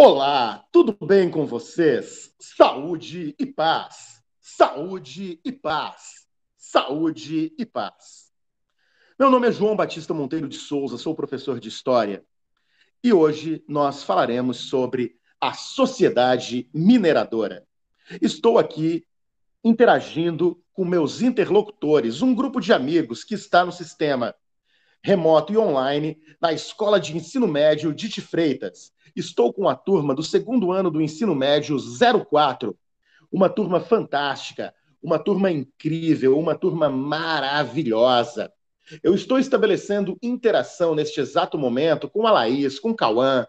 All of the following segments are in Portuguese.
Olá, tudo bem com vocês? Saúde e paz. Saúde e paz. Saúde e paz. Meu nome é João Batista Monteiro de Souza, sou professor de História e hoje nós falaremos sobre a sociedade mineradora. Estou aqui interagindo com meus interlocutores, um grupo de amigos que está no sistema remoto e online na Escola de Ensino Médio Dite Freitas. Estou com a turma do segundo ano do Ensino Médio 04, uma turma fantástica, uma turma incrível, uma turma maravilhosa. Eu estou estabelecendo interação neste exato momento com a Laís, com o Cauã,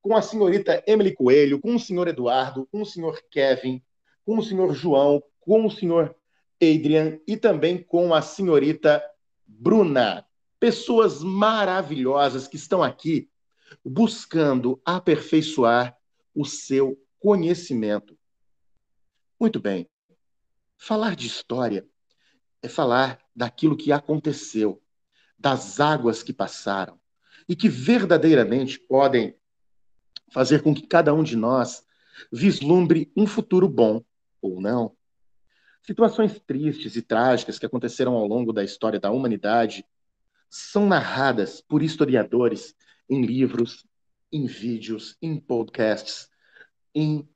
com a senhorita Emily Coelho, com o senhor Eduardo, com o senhor Kevin, com o senhor João, com o senhor Adrian e também com a senhorita Bruna. Pessoas maravilhosas que estão aqui buscando aperfeiçoar o seu conhecimento. Muito bem. Falar de história é falar daquilo que aconteceu, das águas que passaram e que verdadeiramente podem fazer com que cada um de nós vislumbre um futuro bom ou não. Situações tristes e trágicas que aconteceram ao longo da história da humanidade são narradas por historiadores em livros, em vídeos, em podcasts, em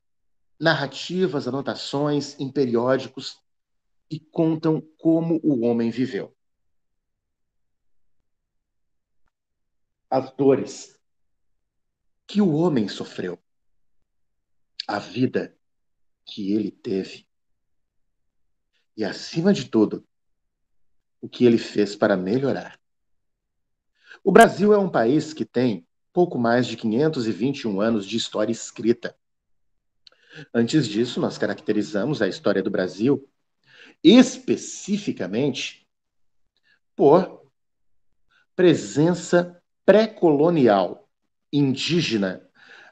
narrativas, anotações, em periódicos e contam como o homem viveu. As dores que o homem sofreu, a vida que ele teve e, acima de tudo, o que ele fez para melhorar. O Brasil é um país que tem pouco mais de 521 anos de história escrita. Antes disso, nós caracterizamos a história do Brasil especificamente por presença pré-colonial indígena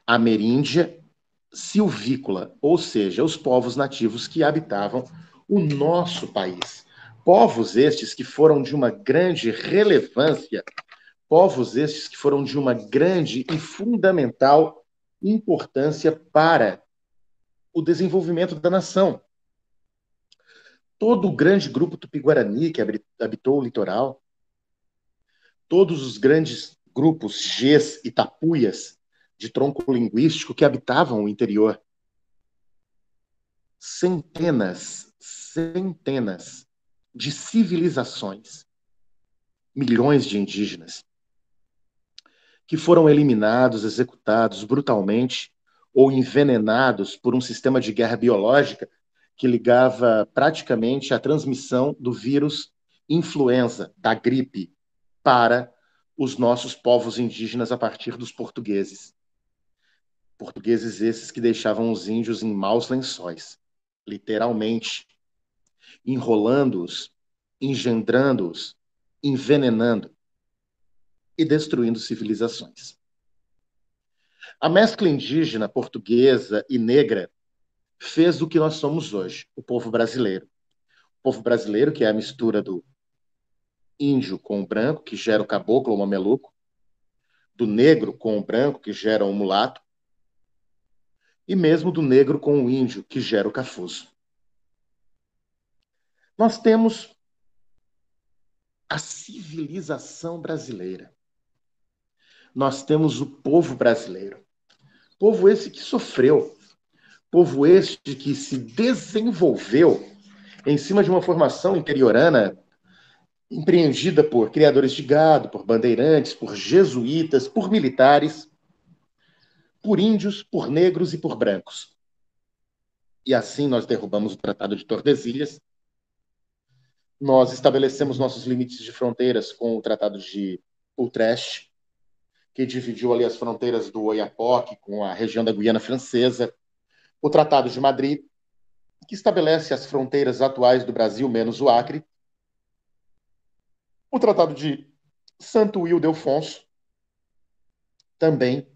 ameríndia silvícola, ou seja, os povos nativos que habitavam o nosso país. Povos estes que foram de uma grande relevância, povos estes que foram de uma grande e fundamental importância para o desenvolvimento da nação. Todo o grande grupo tupi-guarani que habitou o litoral, todos os grandes grupos Gês e Tapuias de tronco linguístico que habitavam o interior. Centenas de civilizações, milhões de indígenas, que foram eliminados, executados brutalmente ou envenenados por um sistema de guerra biológica que ligava praticamente a transmissão do vírus influenza, da gripe, para os nossos povos indígenas a partir dos portugueses. Portugueses esses que deixavam os índios em maus lençóis, literalmente, enrolando-os, engendrando-os, envenenando e destruindo civilizações. A mescla indígena, portuguesa e negra fez o que nós somos hoje, o povo brasileiro. O povo brasileiro, que é a mistura do índio com o branco, que gera o caboclo ou o mameluco, do negro com o branco, que gera o mulato, e mesmo do negro com o índio, que gera o cafuzo. Nós temos a civilização brasileira. Nós temos o povo brasileiro. Povo esse que sofreu. Povo este que se desenvolveu em cima de uma formação interiorana empreendida por criadores de gado, por bandeirantes, por jesuítas, por militares, por índios, por negros e por brancos. E assim nós derrubamos o Tratado de Tordesilhas, nós estabelecemos nossos limites de fronteiras com o Tratado de Utrecht, que dividiu ali as fronteiras do Oiapoque com a região da Guiana Francesa, o Tratado de Madrid, que estabelece as fronteiras atuais do Brasil, menos o Acre, o Tratado de Santo Ildefonso, também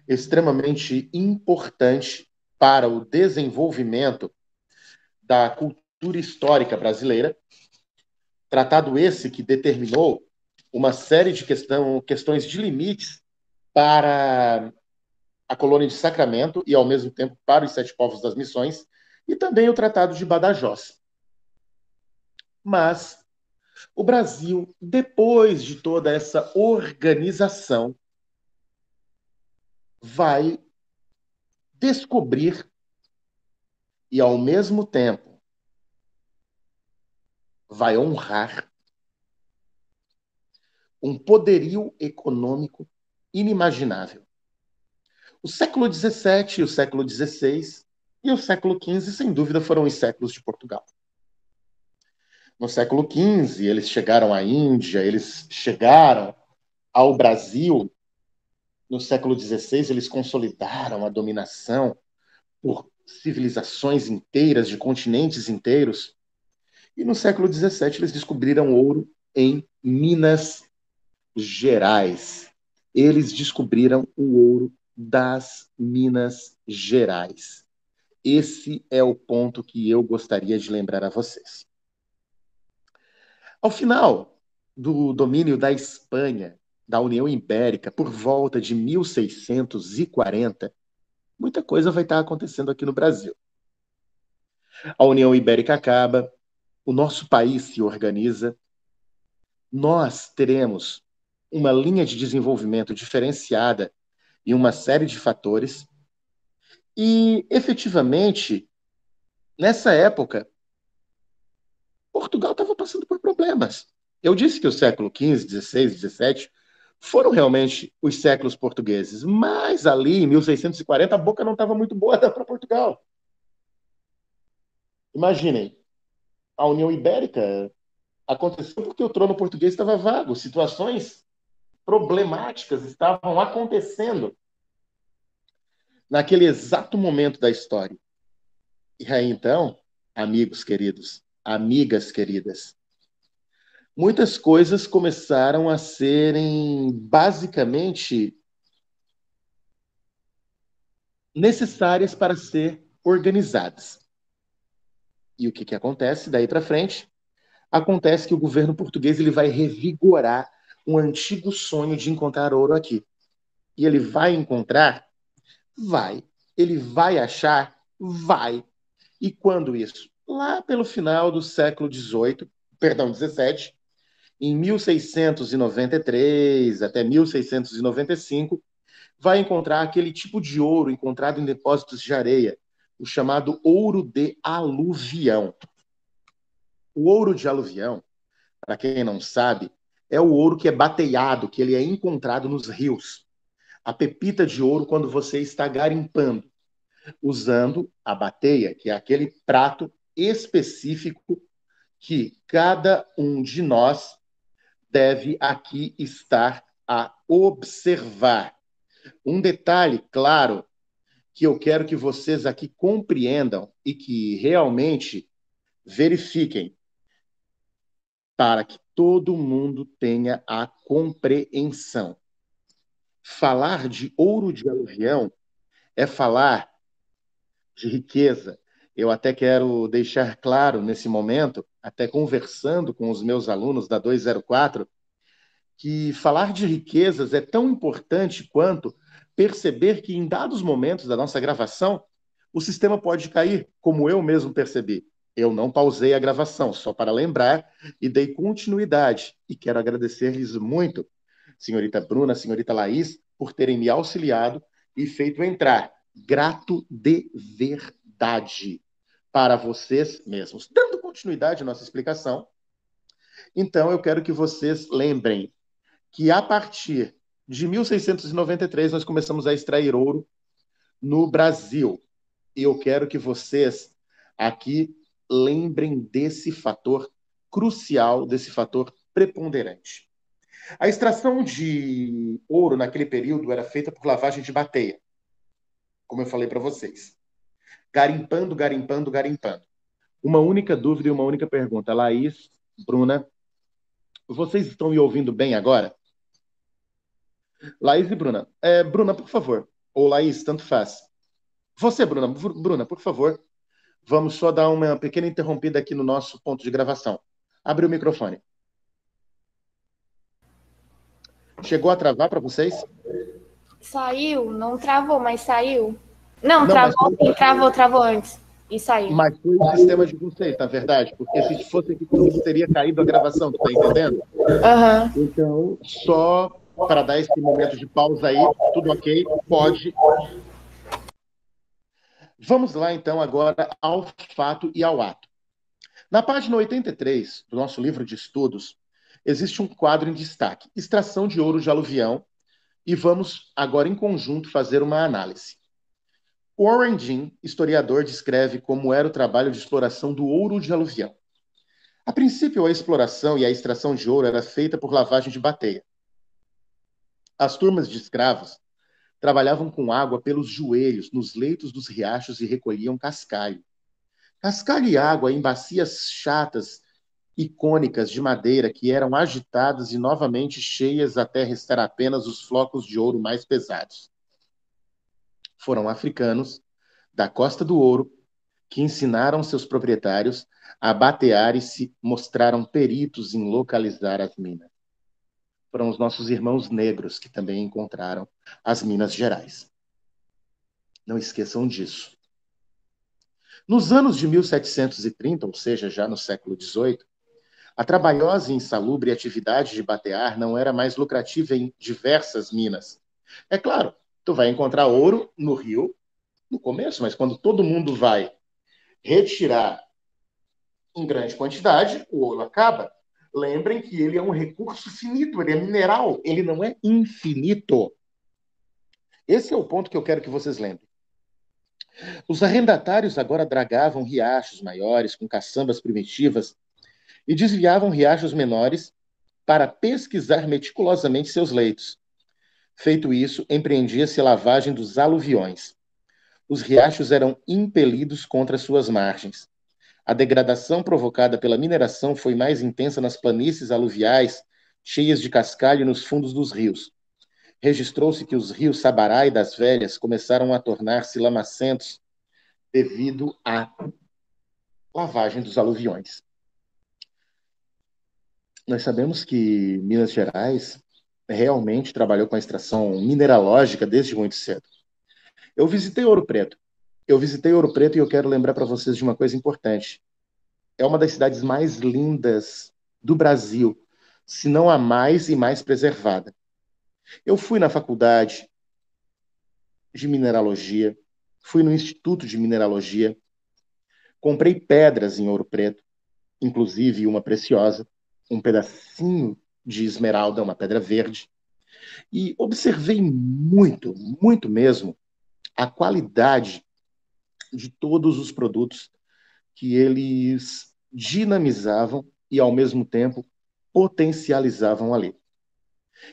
extremamente importante para o desenvolvimento da cultura histórica brasileira, tratado esse que determinou uma série de questões de limites para a colônia de Sacramento e, ao mesmo tempo, para os Sete Povos das Missões, e também o Tratado de Badajoz. Mas o Brasil, depois de toda essa organização, vai descobrir e, ao mesmo tempo, vai honrar um poderio econômico inimaginável. O século XVII, o século XVI e o século XV, sem dúvida, foram os séculos de Portugal. No século XV, eles chegaram à Índia, eles chegaram ao Brasil. No século XVI, eles consolidaram a dominação por civilizações inteiras, de continentes inteiros. E no século XVII, eles descobriram ouro em Minas Gerais. Eles descobriram o ouro das Minas Gerais. Esse é o ponto que eu gostaria de lembrar a vocês. Ao final do domínio da Espanha, da União Ibérica, por volta de 1640, muita coisa vai estar acontecendo aqui no Brasil. A União Ibérica acaba, o nosso país se organiza, nós teremos uma linha de desenvolvimento diferenciada em uma série de fatores e, efetivamente, nessa época, Portugal estava passando por problemas. Eu disse que o século XV, XVI, XVII foram realmente os séculos portugueses, mas ali, em 1640, a boca não estava muito boa para Portugal. Imaginem, a União Ibérica aconteceu porque o trono português estava vago, situações problemáticas estavam acontecendo naquele exato momento da história. E aí, então, amigos queridos, amigas queridas, muitas coisas começaram a serem basicamente necessárias para ser organizadas. E o que acontece daí para frente? Acontece que o governo português ele vai revigorar um antigo sonho de encontrar ouro aqui. E ele vai encontrar? Vai. Ele vai achar? Vai. E quando isso? Lá pelo final do século XVIII, perdão, XVII, em 1693 até 1695, vai encontrar aquele tipo de ouro encontrado em depósitos de areia, o chamado ouro de aluvião. O ouro de aluvião, para quem não sabe, é o ouro que é bateado, que ele é encontrado nos rios. A pepita de ouro quando você está garimpando, usando a bateia, que é aquele prato específico que cada um de nós deve aqui estar a observar. Um detalhe, claro, que eu quero que vocês aqui compreendam e que realmente verifiquem, para que todo mundo tenha a compreensão. Falar de ouro de aluvião é falar de riqueza. Eu até quero deixar claro nesse momento, até conversando com os meus alunos da 204, que falar de riquezas é tão importante quanto perceber que em dados momentos da nossa gravação, o sistema pode cair, como eu mesmo percebi. Eu não pausei a gravação, só para lembrar, e dei continuidade. E quero agradecer-lhes muito, senhorita Bruna, senhorita Laís, por terem me auxiliado e feito entrar. Grato de verdade para vocês mesmos. Dando continuidade à nossa explicação, então eu quero que vocês lembrem que a partir de 1693 nós começamos a extrair ouro no Brasil. E eu quero que vocês aqui lembrem desse fator crucial, desse fator preponderante. A extração de ouro naquele período era feita por lavagem de bateia, como eu falei para vocês. Garimpando, garimpando, garimpando. Uma única dúvida e uma única pergunta. Laís, Bruna, vocês estão me ouvindo bem agora? Laís e Bruna. Bruna, por favor. Ou Laís, tanto faz. Você, Bruna. Bruna, por favor. Vamos só dar uma pequena interrompida aqui no nosso ponto de gravação. Abre o microfone. Chegou a travar para vocês? Saiu, não travou, mas saiu. Não, Não, mas travou sim, travou antes. E saiu. foi o sistema de vocês, na verdade, porque se fosse aqui comigo, teria caído a gravação, tu tá entendendo? Aham. Então, só para dar esse momento de pausa aí, tudo ok? Pode. Vamos lá, então, agora ao fato e ao ato. Na página 83 do nosso livro de estudos, existe um quadro em destaque, extração de ouro de aluvião, e vamos agora em conjunto fazer uma análise. Warren Dean, historiador, descreve como era o trabalho de exploração do ouro de aluvião. A princípio, a exploração e a extração de ouro era feita por lavagem de bateia. As turmas de escravos trabalhavam com água pelos joelhos nos leitos dos riachos e recolhiam cascalho. Cascalho e água em bacias chatas e cônicas de madeira que eram agitadas e novamente cheias até restar apenas os flocos de ouro mais pesados. Foram africanos da Costa do Ouro que ensinaram seus proprietários a batear e se mostraram peritos em localizar as minas. Foram os nossos irmãos negros que também encontraram as Minas Gerais. Não esqueçam disso. Nos anos de 1730, ou seja, já no século XVIII, a trabalhosa e insalubre atividade de batear não era mais lucrativa em diversas minas. É claro, tu vai encontrar ouro no rio no começo, mas quando todo mundo vai retirar em grande quantidade, o ouro acaba. Lembrem que ele é um recurso finito, ele é mineral, ele não é infinito. Esse é o ponto que eu quero que vocês lembrem. Os arrendatários agora dragavam riachos maiores com caçambas primitivas e desviavam riachos menores para pesquisar meticulosamente seus leitos. Feito isso, empreendia-se a lavagem dos aluviões. Os riachos eram impelidos contra suas margens. A degradação provocada pela mineração foi mais intensa nas planícies aluviais, cheias de cascalho nos fundos dos rios. Registrou-se que os rios Sabará e das Velhas começaram a tornar-se lamacentos devido à lavagem dos aluviões. Nós sabemos que Minas Gerais realmente trabalhou com a extração mineralógica desde muito cedo. Eu visitei Ouro Preto. E eu quero lembrar para vocês de uma coisa importante. É uma das cidades mais lindas do Brasil, se não a mais e mais preservada. Eu fui na faculdade de mineralogia, fui no Instituto de Mineralogia, comprei pedras em Ouro Preto, inclusive uma preciosa, um pedacinho de esmeralda, uma pedra verde, e observei muito, muito mesmo, a qualidade de todos os produtos que eles dinamizavam e, ao mesmo tempo, potencializavam ali.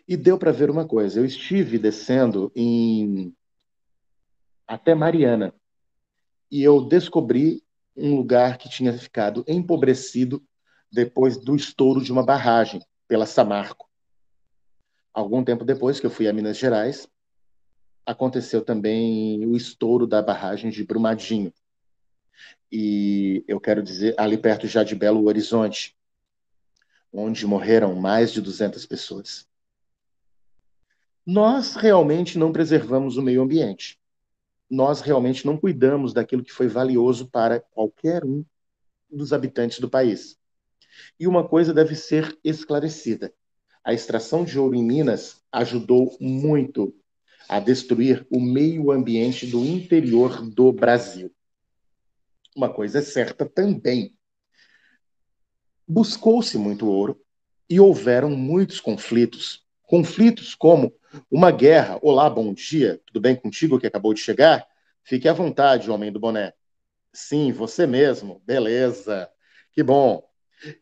E deu para ver uma coisa, eu estive descendo até Mariana, e eu descobri um lugar que tinha ficado empobrecido depois do estouro de uma barragem pela Samarco. Algum tempo depois que eu fui a Minas Gerais, aconteceu também o estouro da barragem de Brumadinho. E eu quero dizer, ali perto já de Belo Horizonte, onde morreram mais de 200 pessoas. Nós realmente não preservamos o meio ambiente. Nós realmente não cuidamos daquilo que foi valioso para qualquer um dos habitantes do país. E uma coisa deve ser esclarecida. A extração de ouro em Minas ajudou muito a destruir o meio ambiente do interior do Brasil. Uma coisa é certa também. Buscou-se muito ouro e houveram muitos conflitos. Conflitos como uma guerra. Olá, bom dia, tudo bem contigo que acabou de chegar? Fique à vontade, homem do boné. Sim, você mesmo. Beleza. Que bom.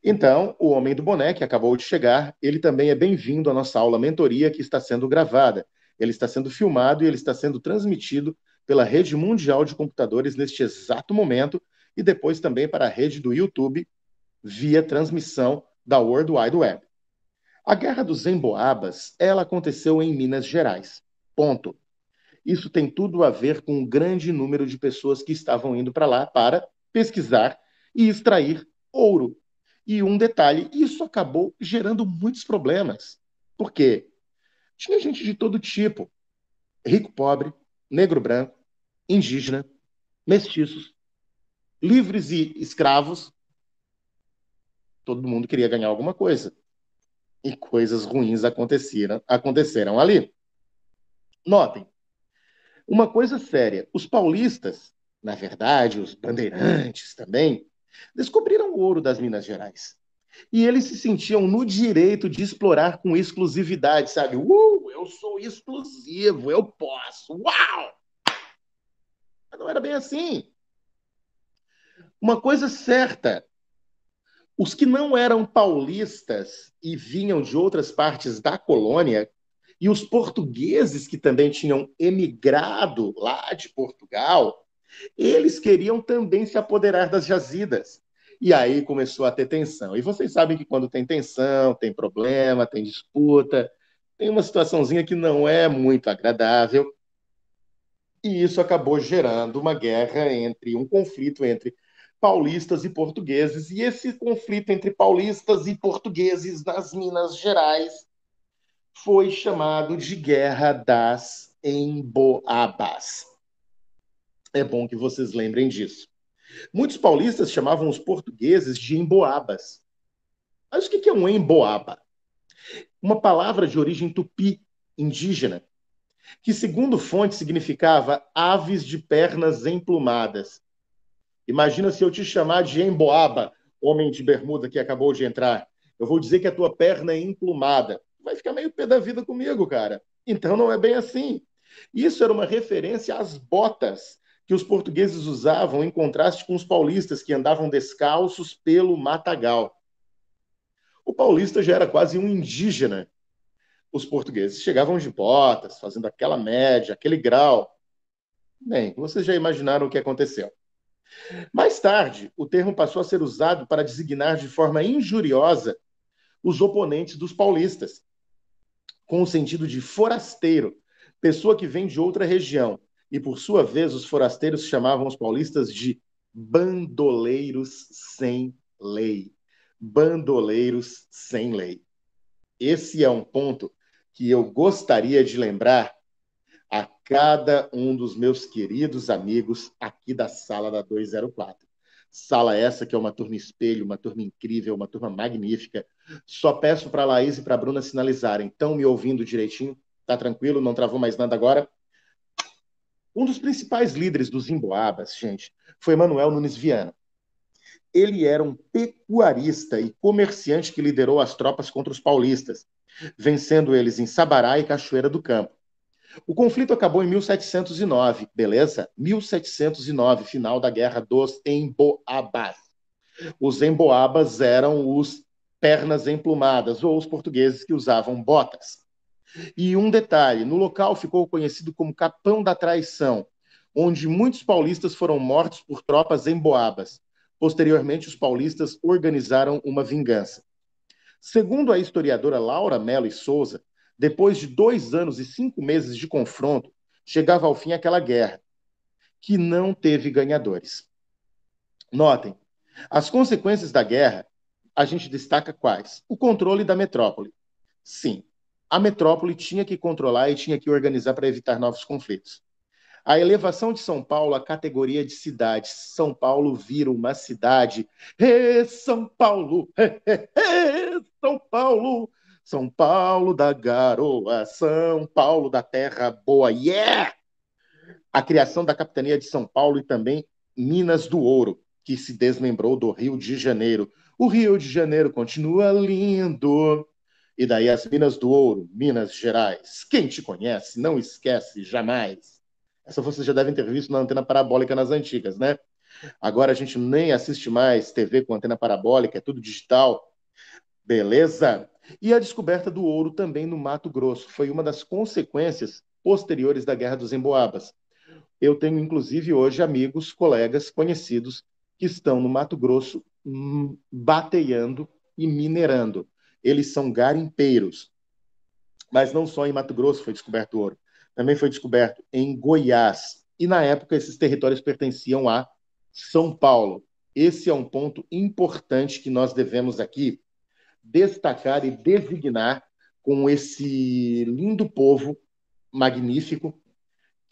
Então, o homem do boné, que acabou de chegar, ele também é bem-vindo à nossa aula mentoria, que está sendo gravada. Ele está sendo filmado e ele está sendo transmitido pela rede mundial de computadores neste exato momento e depois também para a rede do YouTube via transmissão da World Wide Web. A Guerra dos Emboabas, ela aconteceu em Minas Gerais. Ponto. Isso tem tudo a ver com um grande número de pessoas que estavam indo para lá para pesquisar e extrair ouro. E um detalhe, isso acabou gerando muitos problemas. Por quê? Tinha gente de todo tipo. rico, pobre, negro, branco, indígena, mestiços, livres e escravos, todo mundo queria ganhar alguma coisa. E coisas ruins aconteceram ali. Notem, uma coisa séria, os paulistas, na verdade, os bandeirantes também, descobriram o ouro das Minas Gerais. E eles se sentiam no direito de explorar com exclusividade, sabe? Eu sou exclusivo, eu posso. Uau! Mas não era bem assim. Uma coisa certa, os que não eram paulistas e vinham de outras partes da colônia, e os portugueses que também tinham emigrado lá de Portugal, eles queriam também se apoderar das jazidas. E aí começou a ter tensão. E vocês sabem que quando tem tensão, tem problema, tem disputa, tem uma situaçãozinha que não é muito agradável. E isso acabou gerando uma guerra um conflito entre paulistas e portugueses. E esse conflito entre paulistas e portugueses nas Minas Gerais foi chamado de Guerra das Emboabas. É bom que vocês lembrem disso. Muitos paulistas chamavam os portugueses de emboabas. Mas o que é um emboaba? Uma palavra de origem tupi, indígena, que, segundo fonte, significava aves de pernas emplumadas. Imagina se eu te chamar de emboaba, homem de bermuda que acabou de entrar. Eu vou dizer que a tua perna é emplumada. Vai ficar meio pé da vida comigo, cara. Então não é bem assim. Isso era uma referência às botas que os portugueses usavam em contraste com os paulistas que andavam descalços pelo matagal. O paulista já era quase um indígena. Os portugueses chegavam de botas, fazendo aquela média, aquele grau. Bem, vocês já imaginaram o que aconteceu. Mais tarde, o termo passou a ser usado para designar de forma injuriosa os oponentes dos paulistas, com o sentido de forasteiro, pessoa que vem de outra região. E, por sua vez, os forasteiros chamavam os paulistas de bandoleiros sem lei. Bandoleiros sem lei. Esse é um ponto que eu gostaria de lembrar a cada um dos meus queridos amigos aqui da sala da 204. Sala essa que é uma turma espelho, uma turma incrível, uma turma magnífica. Só peço para a Laís e para a Bruna sinalizarem. Estão me ouvindo direitinho? Tá tranquilo? Não travou mais nada agora? Um dos principais líderes dos Emboabas, gente, foi Manuel Nunes Viana. Ele era um pecuarista e comerciante que liderou as tropas contra os paulistas, vencendo eles em Sabará e Cachoeira do Campo. O conflito acabou em 1709, beleza? 1709, final da Guerra dos Emboabas. Os Emboabas eram os pernas emplumadas, ou os portugueses que usavam botas. E um detalhe, no local ficou conhecido como Capão da Traição, onde muitos paulistas foram mortos por tropas emboabas. Posteriormente, os paulistas organizaram uma vingança. Segundo a historiadora Laura Mello e Souza, depois de 2 anos e 5 meses de confronto, chegava ao fim aquela guerra, que não teve ganhadores. Notem, as consequências da guerra, a gente destaca quais? O controle da metrópole. Sim, a metrópole tinha que controlar e tinha que organizar para evitar novos conflitos. A elevação de São Paulo à categoria de cidade. São Paulo vira uma cidade. São Paulo! São Paulo! São Paulo da garoa, São Paulo da terra boa. Yeah! A criação da capitania de São Paulo e também Minas do Ouro, que se desmembrou do Rio de Janeiro. O Rio de Janeiro continua lindo. E daí as Minas do Ouro, Minas Gerais. Quem te conhece não esquece jamais. Essa vocês já devem ter visto na antena parabólica nas antigas, né? Agora a gente nem assiste mais TV com antena parabólica, é tudo digital. Beleza? E a descoberta do ouro também no Mato Grosso foi uma das consequências posteriores da Guerra dos Emboabas. Eu tenho, inclusive, hoje amigos, colegas, conhecidos que estão no Mato Grosso bateando e minerando. Eles são garimpeiros. Mas não só em Mato Grosso foi descoberto ouro. Também foi descoberto em Goiás. E, na época, esses territórios pertenciam a São Paulo. Esse é um ponto importante que nós devemos aqui destacar e designar com esse lindo povo magnífico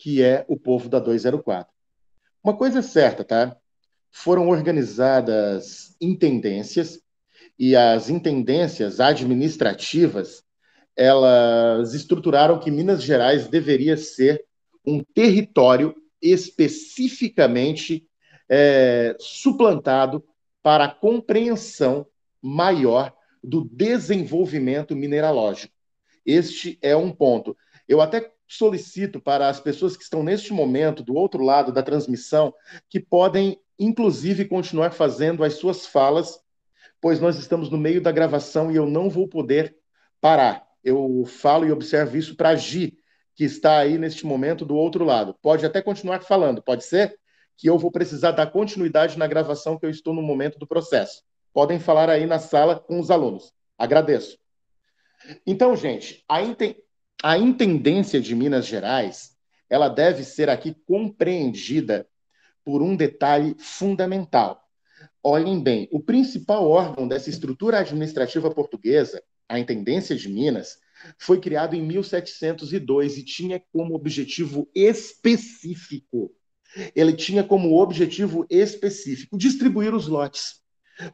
que é o povo da 204. Uma coisa é certa, tá? Foram organizadas intendências e as intendências administrativas, elas estruturaram que Minas Gerais deveria ser um território especificamente suplantado para a compreensão maior do desenvolvimento mineralógico. Este é um ponto. Eu até solicito para as pessoas que estão neste momento do outro lado da transmissão que podem, inclusive, continuar fazendo as suas falas, pois nós estamos no meio da gravação e eu não vou poder parar. Eu falo e observo isso para Gi, que está aí neste momento do outro lado. Pode até continuar falando, pode ser que eu vou precisar dar continuidade na gravação que eu estou no momento do processo. Podem falar aí na sala com os alunos. Agradeço. Então, gente, a intendência de Minas Gerais, ela deve ser aqui compreendida por um detalhe fundamental. Olhem bem, o principal órgão dessa estrutura administrativa portuguesa, a Intendência de Minas, foi criado em 1702 e tinha como objetivo específico, ele tinha como objetivo específico distribuir os lotes.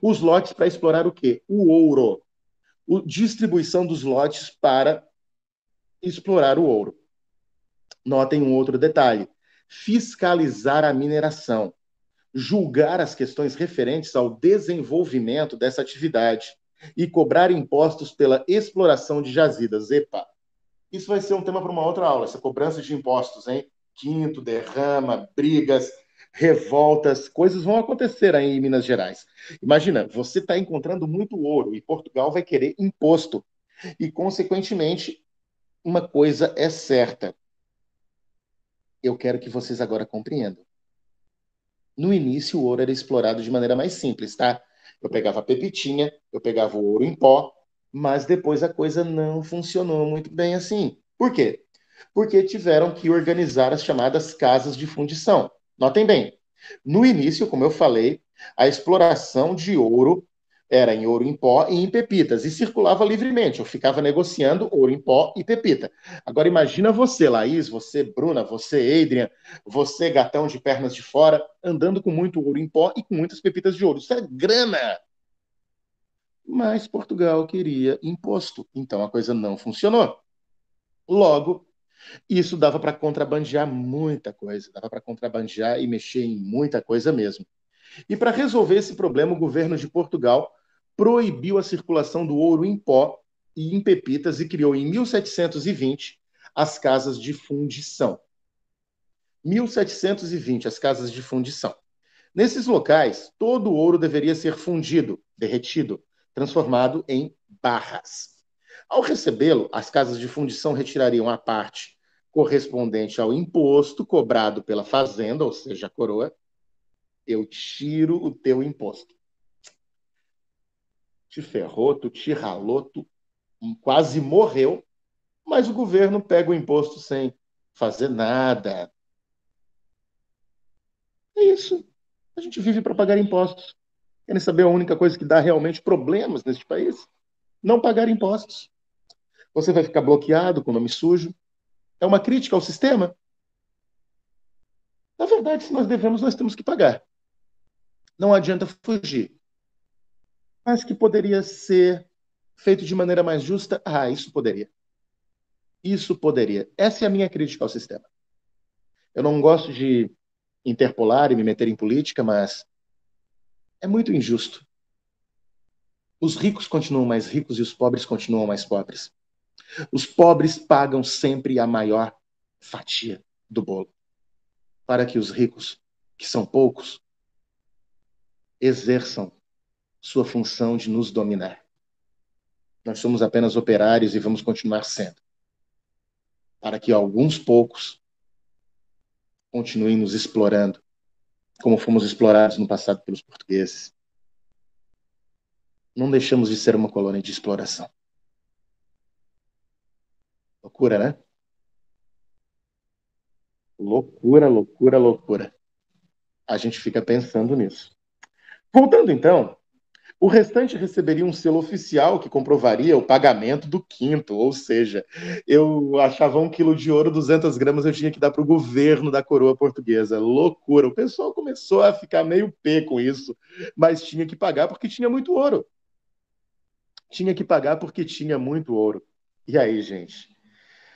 Os lotes para explorar o quê? O ouro. Distribuição dos lotes para explorar o ouro. Notem um outro detalhe: fiscalizar a mineração, julgar as questões referentes ao desenvolvimento dessa atividade e cobrar impostos pela exploração de jazidas. Epa, isso vai ser um tema para uma outra aula, essa cobrança de impostos, hein? Quinto, derrama, brigas, revoltas, coisas vão acontecer aí em Minas Gerais. Imagina, você está encontrando muito ouro e Portugal vai querer imposto. E, consequentemente, uma coisa é certa. Eu quero que vocês agora compreendam. No início, o ouro era explorado de maneira mais simples, tá? Eu pegava a pepitinha, eu pegava o ouro em pó, mas depois a coisa não funcionou muito bem assim. Por quê? Porque tiveram que organizar as chamadas casas de fundição. Notem bem, no início, como eu falei, a exploração de ouro era em ouro em pó e em pepitas, e circulava livremente. Eu ficava negociando ouro em pó e pepita. Agora imagina você, Laís, você, Bruna, você, Adrian, você, gatão de pernas de fora, andando com muito ouro em pó e com muitas pepitas de ouro. Isso é grana! Mas Portugal queria imposto, então a coisa não funcionou. Logo, isso dava para contrabandear muita coisa, dava para contrabandear e mexer em muita coisa mesmo. E para resolver esse problema, o governo de Portugal proibiu a circulação do ouro em pó e em pepitas e criou em 1720 as casas de fundição. 1720, as casas de fundição. Nesses locais, todo o ouro deveria ser fundido, derretido, transformado em barras. Ao recebê-lo, as casas de fundição retirariam a parte correspondente ao imposto cobrado pela fazenda, ou seja, a coroa. Eu tiro o teu imposto. Te ferrou, tu te ralou, tu quase morreu, mas o governo pega o imposto sem fazer nada. É isso. A gente vive para pagar impostos. Querem saber a única coisa que dá realmente problemas neste país? Não pagar impostos. Você vai ficar bloqueado com o nome sujo. É uma crítica ao sistema? Na verdade, se nós devemos, nós temos que pagar. Não adianta fugir. Mas que poderia ser feito de maneira mais justa? Ah, isso poderia. Isso poderia. Essa é a minha crítica ao sistema. Eu não gosto de interpolar e me meter em política, mas é muito injusto. Os ricos continuam mais ricos e os pobres continuam mais pobres. Os pobres pagam sempre a maior fatia do bolo, para que os ricos, que são poucos, exerçam sua função de nos dominar. Nós somos apenas operários e vamos continuar sendo, para que alguns poucos continuem nos explorando, como fomos explorados no passado pelos portugueses. Não deixamos de ser uma colônia de exploração. Loucura, né? Loucura, loucura, loucura. A gente fica pensando nisso. Voltando, então, O restante receberia um selo oficial que comprovaria o pagamento do quinto, ou seja, eu achava 1 quilo de ouro, 200 gramas eu tinha que dar para o governo da coroa portuguesa. Loucura. O pessoal começou a ficar meio pé com isso, mas tinha que pagar porque tinha muito ouro. Tinha que pagar porque tinha muito ouro. E aí, gente?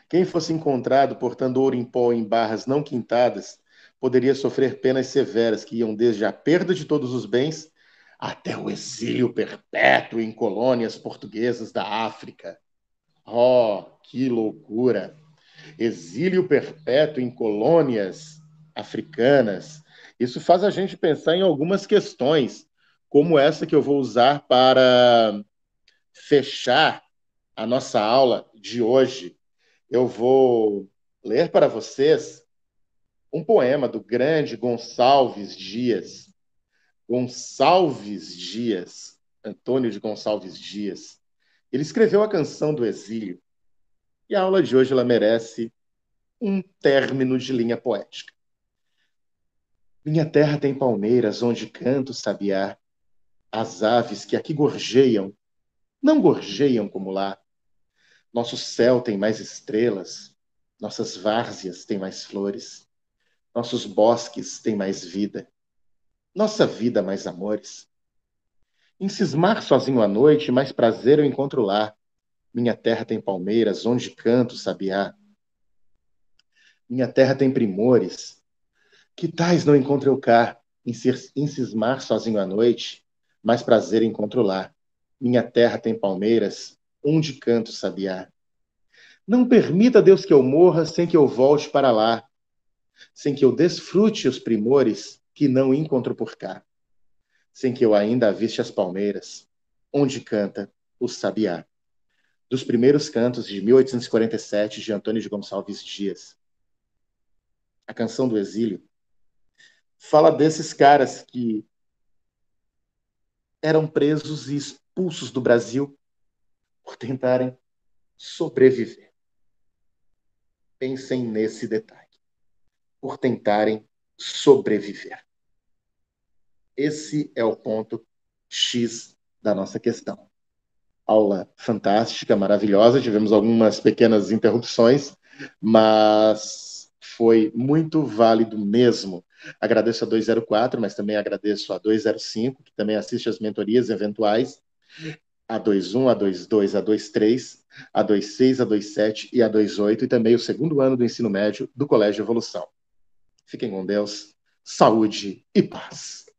Quem fosse encontrado portando ouro em pó ou em barras não quintadas poderia sofrer penas severas que iam desde a perda de todos os bens até o exílio perpétuo em colônias portuguesas da África. Oh, que loucura! Exílio perpétuo em colônias africanas. Isso faz a gente pensar em algumas questões, como essa que eu vou usar para fechar a nossa aula de hoje. Eu vou ler para vocês um poema do grande Gonçalves Dias. Gonçalves Dias, Antônio de Gonçalves Dias. Ele escreveu a canção do exílio. E a aula de hoje ela merece um término de linha poética. Minha terra tem palmeiras onde canta o sabiá. As aves que aqui gorjeiam, não gorjeiam como lá. Nosso céu tem mais estrelas, nossas várzeas têm mais flores, nossos bosques têm mais vida, nossa vida mais amores. Em cismar sozinho à noite, mais prazer eu encontro lá. Minha terra tem palmeiras onde canto o sabiá. Minha terra tem primores, que tais não encontro eu cá. Em cismar sozinho à noite, mais prazer encontro lá. Minha terra tem palmeiras onde canto o sabiá. Não permita, Deus, que eu morra sem que eu volte para lá, sem que eu desfrute os primores que não encontro por cá, sem que eu ainda aviste as palmeiras, onde canta o sabiá. Dos primeiros cantos de 1847, de Antônio de Gonçalves Dias. A canção do exílio fala desses caras que eram presos e expulsos do Brasil por tentarem sobreviver. Pensem nesse detalhe. Por tentarem sobreviver. Esse é o ponto X da nossa questão. Aula fantástica, maravilhosa. Tivemos algumas pequenas interrupções, mas foi muito válido mesmo. Agradeço a 204, mas também agradeço a 205, que também assiste às mentorias eventuais, a 21, a 22, a 23, a 26, a 27 e a 28, e também o segundo ano do ensino médio do Colégio Evolução. Fiquem com Deus, saúde e paz.